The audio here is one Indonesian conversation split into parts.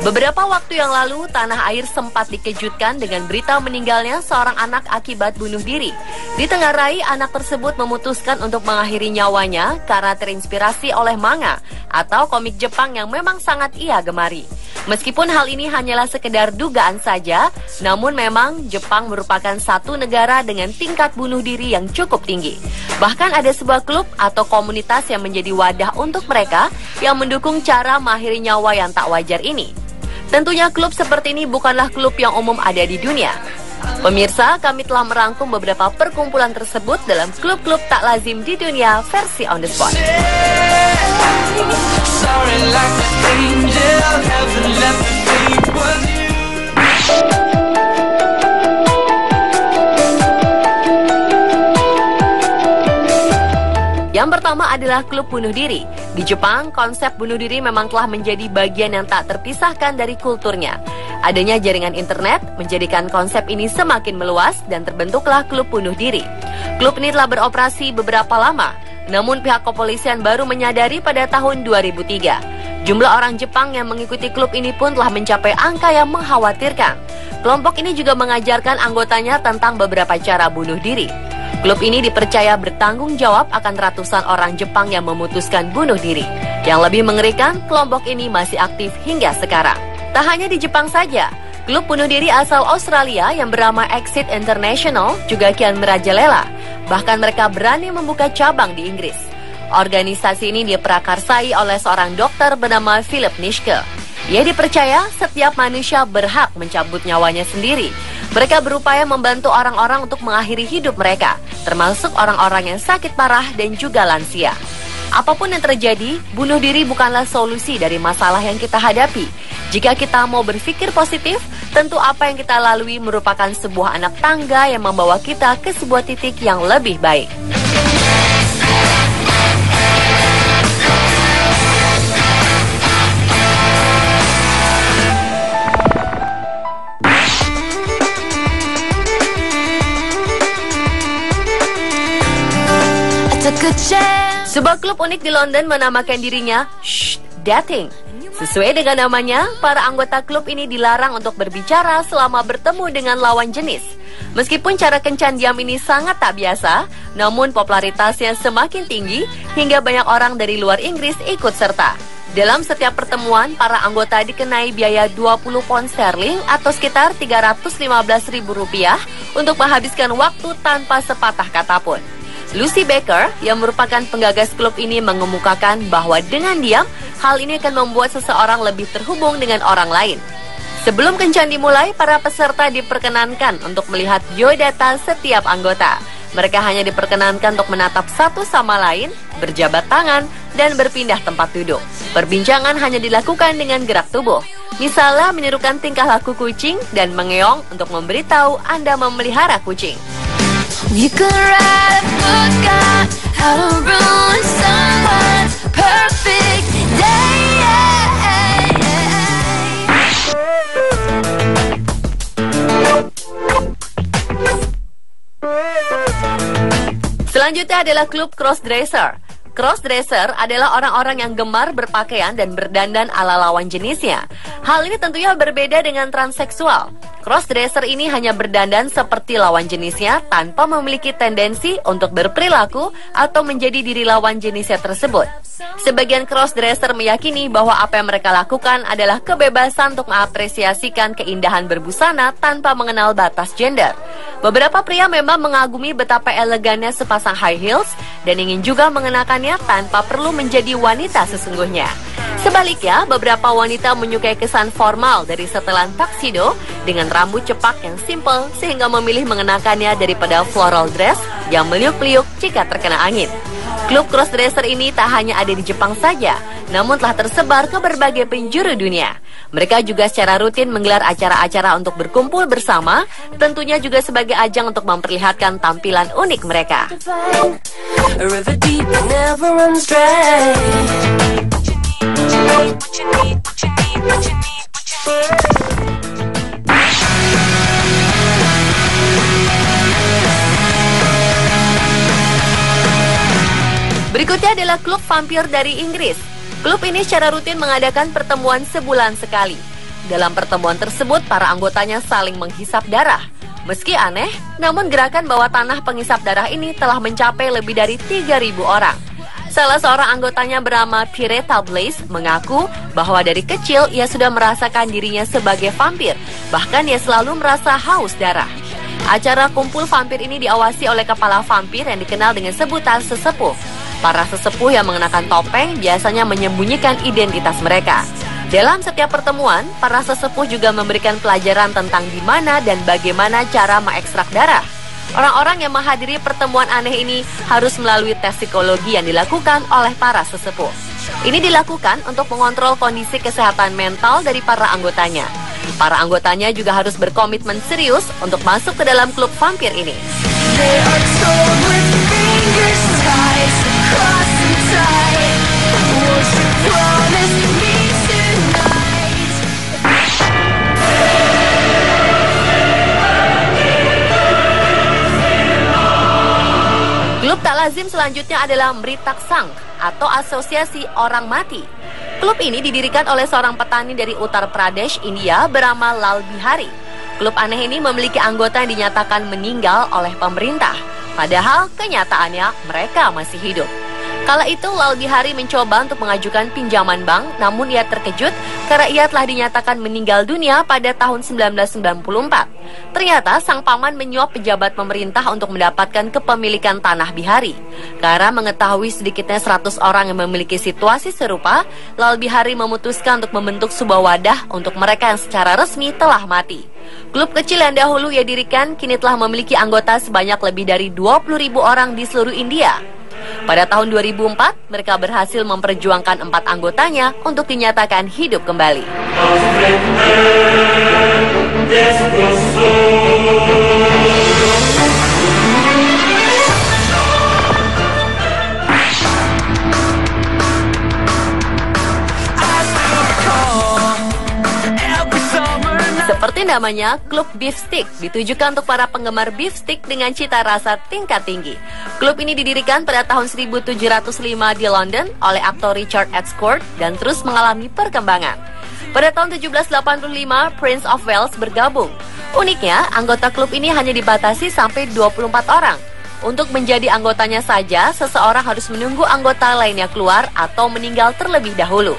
Beberapa waktu yang lalu, tanah air sempat dikejutkan dengan berita meninggalnya seorang anak akibat bunuh diri. Ditengarai, anak tersebut memutuskan untuk mengakhiri nyawanya karena terinspirasi oleh manga atau komik Jepang yang memang sangat ia gemari. Meskipun hal ini hanyalah sekedar dugaan saja, namun memang Jepang merupakan satu negara dengan tingkat bunuh diri yang cukup tinggi. Bahkan ada sebuah klub atau komunitas yang menjadi wadah untuk mereka yang mendukung cara mengakhiri nyawa yang tak wajar ini. Tentunya klub seperti ini bukanlah klub yang umum ada di dunia. Pemirsa, kami telah merangkum beberapa perkumpulan tersebut dalam klub-klub tak lazim di dunia versi On The Spot. Yang pertama adalah klub bunuh diri. Di Jepang, konsep bunuh diri memang telah menjadi bagian yang tak terpisahkan dari kulturnya. Adanya jaringan internet menjadikan konsep ini semakin meluas dan terbentuklah klub bunuh diri. Klub ini telah beroperasi beberapa lama, namun pihak kepolisian baru menyadari pada tahun 2003. Jumlah orang Jepang yang mengikuti klub ini pun telah mencapai angka yang mengkhawatirkan. Kelompok ini juga mengajarkan anggotanya tentang beberapa cara bunuh diri. Klub ini dipercaya bertanggung jawab akan ratusan orang Jepang yang memutuskan bunuh diri. Yang lebih mengerikan, kelompok ini masih aktif hingga sekarang. Tak hanya di Jepang saja, klub bunuh diri asal Australia yang bernama Exit International juga kian merajalela. Bahkan mereka berani membuka cabang di Inggris. Organisasi ini diprakarsai oleh seorang dokter bernama Philip Nitschke. Ia dipercaya setiap manusia berhak mencabut nyawanya sendiri. Mereka berupaya membantu orang-orang untuk mengakhiri hidup mereka, termasuk orang-orang yang sakit parah dan juga lansia. Apapun yang terjadi, bunuh diri bukanlah solusi dari masalah yang kita hadapi. Jika kita mau berpikir positif, tentu apa yang kita lalui merupakan sebuah anak tangga yang membawa kita ke sebuah titik yang lebih baik. Sebuah klub unik di London menamakan dirinya Shh Dating. Sesuai dengan namanya, para anggota klub ini dilarang untuk berbicara selama bertemu dengan lawan jenis. Meskipun cara kencan diam ini sangat tak biasa, namun popularitasnya semakin tinggi hingga banyak orang dari luar Inggris ikut serta. Dalam setiap pertemuan, para anggota dikenai biaya 20 pound sterling atau sekitar Rp315.000 untuk menghabiskan waktu tanpa sepatah kata pun. Lucy Baker, yang merupakan penggagas klub ini, mengemukakan bahwa dengan diam, hal ini akan membuat seseorang lebih terhubung dengan orang lain. Sebelum kencan dimulai, para peserta diperkenankan untuk melihat biodata setiap anggota. Mereka hanya diperkenankan untuk menatap satu sama lain, berjabat tangan, dan berpindah tempat duduk. Perbincangan hanya dilakukan dengan gerak tubuh. Misalnya menirukan tingkah laku kucing dan mengeong untuk memberitahu Anda memelihara kucing. You could write a book on how to ruin someone's perfect day. Selanjutnya adalah klub crossdresser. Crossdresser adalah orang-orang yang gemar berpakaian dan berdandan ala lawan jenisnya. Hal ini tentunya berbeda dengan transseksual. Crossdresser ini hanya berdandan seperti lawan jenisnya tanpa memiliki tendensi untuk berperilaku atau menjadi diri lawan jenisnya tersebut. Sebagian crossdresser meyakini bahwa apa yang mereka lakukan adalah kebebasan untuk mengapresiasikan keindahan berbusana tanpa mengenal batas gender. Beberapa pria memang mengagumi betapa elegannya sepasang high heels dan ingin juga mengenakannya tanpa perlu menjadi wanita sesungguhnya. Sebaliknya, beberapa wanita menyukai kesan formal dari setelan tuxedo dengan rambut cepak yang simple sehingga memilih mengenakannya daripada floral dress yang meliuk-liuk jika terkena angin. Klub crossdresser ini tak hanya ada di Jepang saja, namun telah tersebar ke berbagai penjuru dunia. Mereka juga secara rutin menggelar acara-acara untuk berkumpul bersama, tentunya juga sebagai ajang untuk memperlihatkan tampilan unik mereka. Berikutnya adalah klub vampir dari Inggris. Klub ini secara rutin mengadakan pertemuan sebulan sekali. dalam pertemuan tersebut para anggotanya saling menghisap darah. Meski aneh, namun gerakan bawah tanah penghisap darah ini telah mencapai lebih dari 3.000 orang. Salah seorang anggotanya bernama Pireta Blaze mengaku bahwa dari kecil ia sudah merasakan dirinya sebagai vampir, bahkan ia selalu merasa haus darah. Acara kumpul vampir ini diawasi oleh kepala vampir yang dikenal dengan sebutan sesepuh. Para sesepuh yang mengenakan topeng biasanya menyembunyikan identitas mereka. Dalam setiap pertemuan, para sesepuh juga memberikan pelajaran tentang di mana dan bagaimana cara mengekstrak darah. Orang-orang yang menghadiri pertemuan aneh ini harus melalui tes psikologi yang dilakukan oleh para sesepuh. Ini dilakukan untuk mengontrol kondisi kesehatan mental dari para anggotanya. Para anggotanya juga harus berkomitmen serius untuk masuk ke dalam klub vampir ini. Klub tak lazim selanjutnya adalah Mritak Sangh atau Asosiasi Orang Mati. Klub ini didirikan oleh seorang petani dari Uttar Pradesh, India bernama Lal Bihari. Klub aneh ini memiliki anggota yang dinyatakan meninggal oleh pemerintah, padahal kenyataannya mereka masih hidup. Kala itu Lal Bihari mencoba untuk mengajukan pinjaman bank, namun ia terkejut karena ia telah dinyatakan meninggal dunia pada tahun 1994. Ternyata sang paman menyuap pejabat pemerintah untuk mendapatkan kepemilikan tanah Bihari. Karena mengetahui sedikitnya 100 orang yang memiliki situasi serupa, Lal Bihari memutuskan untuk membentuk sebuah wadah untuk mereka yang secara resmi telah mati. Klub kecil yang dahulu ia dirikan kini telah memiliki anggota sebanyak lebih dari 20.000 orang di seluruh India. Pada tahun 2004, mereka berhasil memperjuangkan 4 anggotanya untuk dinyatakan hidup kembali. Seperti namanya, klub beef stick ditujukan untuk para penggemar beef stick dengan cita rasa tingkat tinggi. Klub ini didirikan pada tahun 1705 di London oleh aktor Richard Edgcourt dan terus mengalami perkembangan. Pada tahun 1785, Prince of Wales bergabung. Uniknya, anggota klub ini hanya dibatasi sampai 24 orang. Untuk menjadi anggotanya saja, seseorang harus menunggu anggota lainnya keluar atau meninggal terlebih dahulu.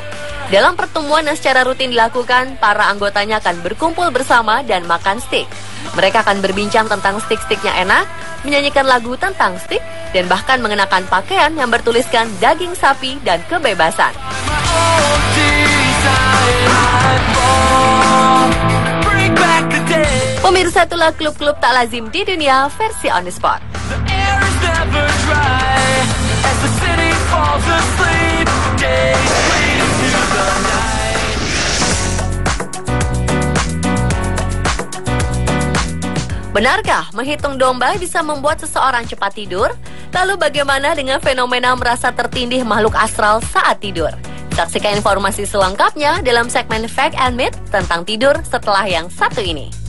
Dalam pertemuan yang secara rutin dilakukan, para anggotanya akan berkumpul bersama dan makan steak. Mereka akan berbincang tentang steak-steaknya enak, menyanyikan lagu tentang steak, dan bahkan mengenakan pakaian yang bertuliskan daging sapi dan kebebasan. Pemirsa, itulah klub-klub tak lazim di dunia versi On The Spot. Benarkah menghitung domba bisa membuat seseorang cepat tidur? Lalu bagaimana dengan fenomena merasa tertindih makhluk astral saat tidur? Saksikan informasi selengkapnya dalam segmen Fact and Myth tentang tidur setelah yang satu ini.